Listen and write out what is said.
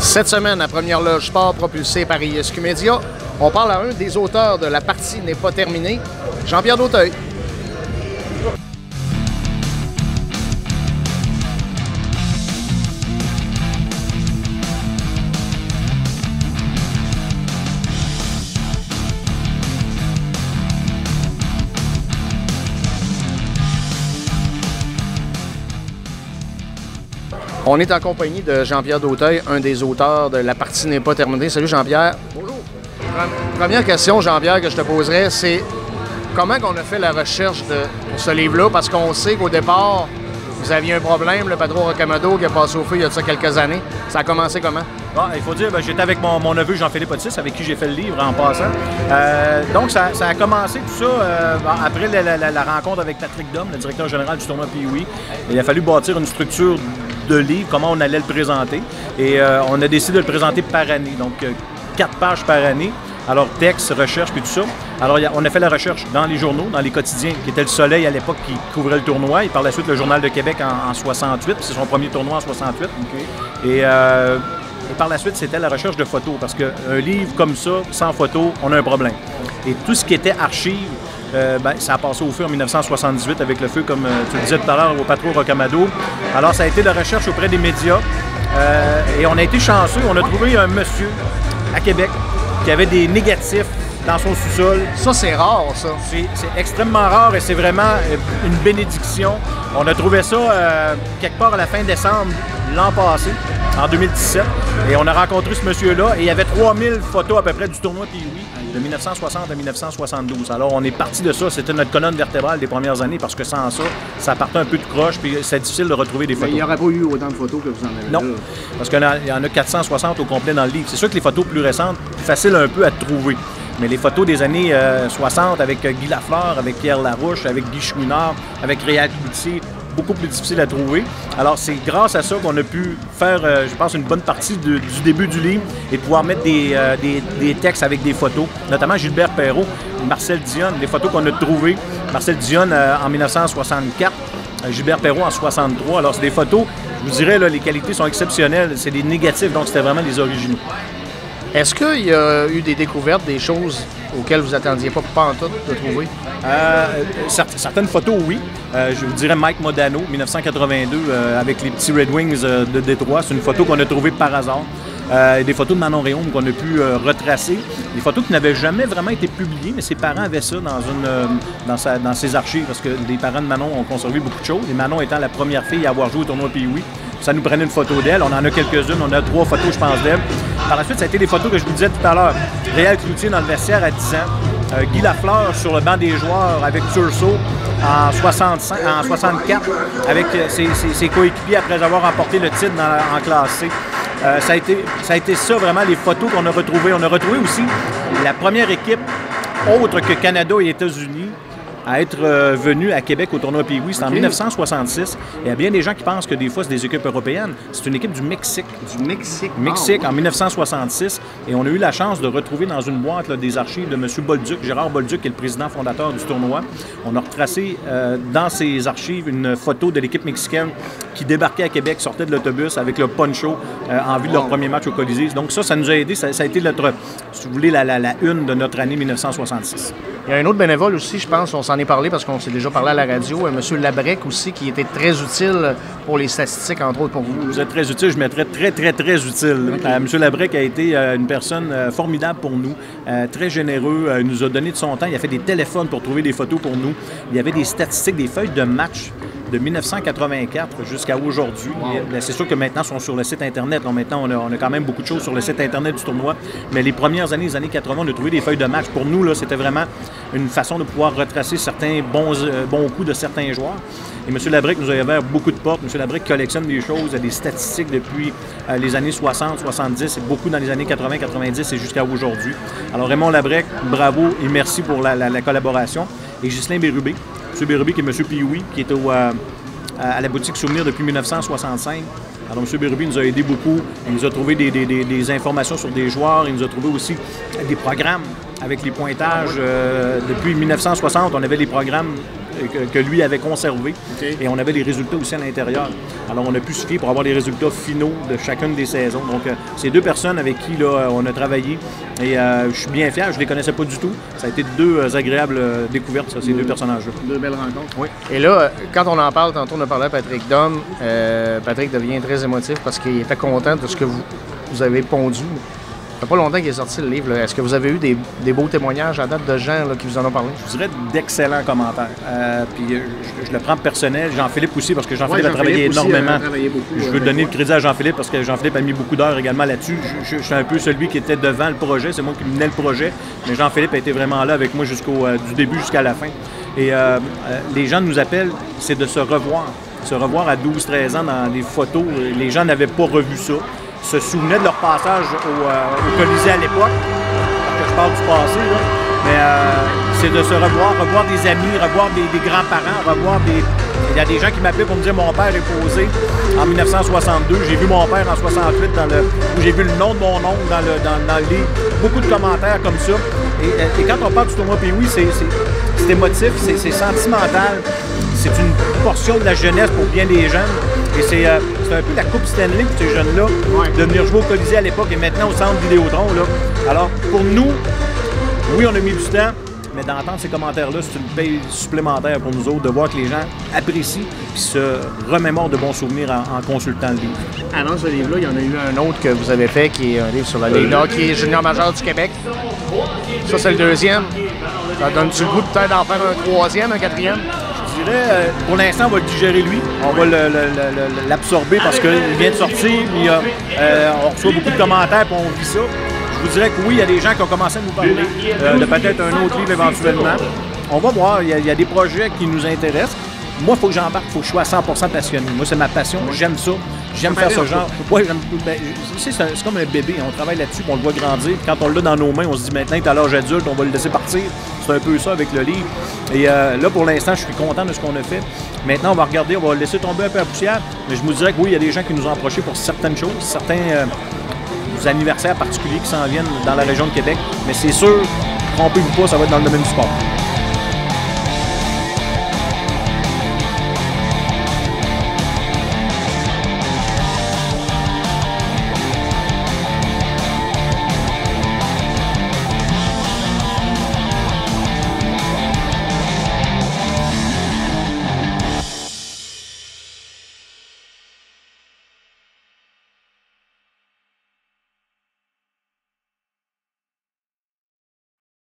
Cette semaine, à Première Loge Sport, propulsée par ISQ Média, on parle à un des auteurs de La partie n'est pas terminée, Jean-Pierre Dauteuil. On est en compagnie de Jean-Pierre Dauteuil, un des auteurs de La partie n'est pas terminée. Salut Jean-Pierre. Bonjour. Première question, Jean-Pierre, que je te poserais, c'est comment on a fait la recherche pour ce livre-là? Parce qu'on sait qu'au départ, vous aviez un problème, le Padro Rocamadour qui a passé au feu il y a de ça quelques années. Ça a commencé comment? Bon, il faut dire, j'étais avec mon neveu Jean-Philippe Otis, avec qui j'ai fait le livre en passant. Donc, ça a commencé tout ça après la rencontre avec Patrick Dom, le directeur général du tournoi Pee-Wee. Il a fallu bâtir une structure de livre, comment on allait le présenter. Et on a décidé de le présenter par année, donc 4 pages par année. Alors, texte, recherche, puis tout ça. Alors, on a fait la recherche dans les journaux, dans les quotidiens, qui était Le Soleil à l'époque qui couvrait le tournoi, et par la suite le Journal de Québec en 68, c'est son premier tournoi en 68. Okay. Et par la suite, c'était la recherche de photos, parce qu'un livre comme ça, sans photos, on a un problème. Et tout ce qui était archives, ça a passé au feu en 1978 avec le feu, comme tu le disais tout à l'heure, au Padro Rocamadour. Alors, ça a été la recherche auprès des médias. Et on a été chanceux. On a trouvé un monsieur à Québec qui avait des négatifs dans son sous-sol. Ça, c'est rare, ça. C'est extrêmement rare et c'est vraiment une bénédiction. On a trouvé ça quelque part à la fin décembre l'an passé, en 2017. Et on a rencontré ce monsieur-là et il y avait 3000 photos à peu près du tournoi Pee-Wee de 1960 à 1972. Alors, on est parti de ça. C'était notre colonne vertébrale des premières années parce que sans ça, ça partait un peu de croche puis c'est difficile de retrouver des photos. Mais il n'y aurait pas eu autant de photos que vous en avez non, là. Parce qu'il y en a 460 au complet dans le livre. C'est sûr que les photos plus récentes, faciles un peu à trouver. Mais les photos des années 60 avec Guy Lafleur, avec Pierre Larouche, avec Guy Chouinard, avec Réal Cloutier, beaucoup plus difficile à trouver. Alors, c'est grâce à ça qu'on a pu faire, je pense, une bonne partie du début du livre et de pouvoir mettre des textes avec des photos, notamment Gilbert Perrault, Marcel Dionne, des photos qu'on a trouvées. Marcel Dionne en 1964, Gilbert Perrault en 1963. Alors, c'est des photos, je vous dirais, là, les qualités sont exceptionnelles. C'est des négatifs, donc c'était vraiment des originaux. Est-ce qu'il y a eu des découvertes, des choses auxquelles vous attendiez pas en tout de trouver? Certaines photos, oui. Je vous dirais Mike Modano, 1982, avec les petits Red Wings de Détroit. C'est une photo qu'on a trouvée par hasard. Des photos de Manon Réaume qu'on a pu retracer. Des photos qui n'avaient jamais vraiment été publiées, mais ses parents avaient ça dans ses archives, parce que les parents de Manon ont conservé beaucoup de choses. Et Manon étant la première fille à avoir joué au tournoi Pee-Wee, ça nous prenait une photo d'elle. On en a quelques-unes, on a 3 photos, je pense, d'elle. Par la suite, ça a été des photos que je vous disais tout à l'heure. Réal Cloutier dans le vestiaire à 10 ans. Guy Lafleur sur le banc des joueurs avec Turceau en 64 avec ses coéquipiers après avoir remporté le titre en classe C. Ça a été ça vraiment, les photos qu'on a retrouvées. On a retrouvé aussi la première équipe autre que Canada et États-Unis à être venu à Québec au tournoi Pee-Wee. C'était en 1966. Il y a bien des gens qui pensent que des fois, c'est des équipes européennes. C'est une équipe du Mexique. Du Mexique? Mexique, en 1966. Et on a eu la chance de retrouver dans une boîte là, des archives de M. Bolduc, Gérard Bolduc, qui est le président fondateur du tournoi. On a retracé dans ses archives une photo de l'équipe mexicaine qui débarquait à Québec, sortait de l'autobus avec le poncho en vue de leur premier match au Colisée. Donc ça nous a aidé. Ça a été notre, si vous voulez, la une de notre année 1966. Il y a un autre bénévole aussi, je pense, on s'en est parlé parce qu'on s'est déjà parlé à la radio, M. Labrec aussi, qui était très utile pour les statistiques, entre autres pour vous. Vous êtes très utile, je mettrais très utile. Okay. M. Labrec a été une personne formidable pour nous, très généreux, il nous a donné de son temps, il a fait des téléphones pour trouver des photos pour nous. Il y avait des statistiques, des feuilles de match de 1984 jusqu'à aujourd'hui. Wow. C'est sûr que maintenant, ils sont sur le site Internet. Donc, maintenant, on a quand même beaucoup de choses sur le site Internet du tournoi. Mais les premières années, les années 80, on a trouvé des feuilles de match. Pour nous, là, c'était vraiment une façon de pouvoir retracer certains bons coups de certains joueurs. Et M. Labrec nous a ouvert beaucoup de portes. M. Labrec collectionne des choses, des statistiques depuis les années 60, 70 et beaucoup dans les années 80, 90 et jusqu'à aujourd'hui. Alors, Raymond Labrec, bravo et merci pour la collaboration. Et Ghislain Bérubé. M. Bérubé qui est M. Pee-Wee, qui est à la boutique Souvenir depuis 1965. Alors, M. Bérubé nous a aidé beaucoup. Il nous a trouvé des informations sur des joueurs. Il nous a trouvé aussi des programmes avec les pointages. Depuis 1960, on avait les programmes que lui avait conservés. Okay. Et on avait les résultats aussi à l'intérieur. Alors, on a pu se fier pour avoir les résultats finaux de chacune des saisons. Donc, c'est deux personnes avec qui là, on a travaillé. Et je suis bien fier. Je ne les connaissais pas du tout. Ça a été deux agréables découvertes, ça, ces deux personnages-là. Deux belles rencontres. Oui. Et là, quand on en parle, tantôt on a parlé à Patrick Dom. Patrick devient très émotif parce qu'il était content de ce que vous avez pondu. Ça fait pas longtemps qu'il est sorti le livre. Est-ce que vous avez eu des beaux témoignages à date de gens là, qui vous en ont parlé? Je dirais d'excellents commentaires. Puis je le prends personnel. Jean-Philippe aussi, parce que Jean-Philippe a travaillé énormément. Je veux donner le crédit à Jean-Philippe parce que Jean-Philippe a mis beaucoup d'heures également là-dessus. Je suis un peu celui qui était devant le projet. C'est moi qui menais le projet. Mais Jean-Philippe a été vraiment là avec moi du début jusqu'à la fin. Et les gens nous appellent, c'est de se revoir. Se revoir à 12-13 ans dans les photos. Les gens n'avaient pas revu ça. Se souvenaient de leur passage au Colisée à l'époque, parce que je parle du passé, là. Mais c'est de se revoir des amis, revoir des grands-parents, revoir des... Il y a des gens qui m'appelaient pour me dire « Mon père est posé en 1962, j'ai vu mon père en 68, où j'ai vu le nom de mon oncle dans le livre. » Beaucoup de commentaires comme ça. Et quand on parle du tournoi Pee-Wee, c'est émotif, c'est sentimental. C'est une portion de la jeunesse pour bien des jeunes. Et c'est un peu la Coupe Stanley pour ces jeunes-là, de venir jouer au Colisée à l'époque et maintenant au Centre Vidéotron. Là. Alors, pour nous, oui, on a mis du temps, mais d'entendre ces commentaires-là, c'est une paye supplémentaire pour nous autres de voir que les gens apprécient et se remémorent de bons souvenirs en consultant le livre. Avant ce livre-là, il y en a eu un autre que vous avez fait, qui est un livre sur la Ligue de hockey junior majeur du Québec. Ça, c'est le deuxième. Ça donne-tu le goût peut-être d'en faire un troisième, un quatrième? Je dirais, pour l'instant, on va le digérer lui. On va l'absorber parce qu'il vient de sortir. Puis, on reçoit beaucoup de commentaires et on vit ça. Je vous dirais que oui, il y a des gens qui ont commencé à nous parler de peut-être un autre livre éventuellement. On va voir, il y a des projets qui nous intéressent. Moi, il faut que j'embarque, il faut que je sois à 100% passionné. Moi, c'est ma passion, j'aime ça. J'aime faire ce genre. Ouais, c'est comme un bébé, on travaille là-dessus, on le voit grandir. Puis quand on l'a dans nos mains, on se dit maintenant qu'il est à l'âge adulte, on va le laisser partir. C'est un peu ça avec le livre. Et là, pour l'instant, je suis content de ce qu'on a fait. Maintenant, on va regarder, on va laisser tomber un peu la poussière. Mais je vous dirais que oui, il y a des gens qui nous ont approchés pour certaines choses, certains anniversaires particuliers qui s'en viennent dans la région de Québec. Mais c'est sûr, trompez-vous pas, ça va être dans le domaine du sport.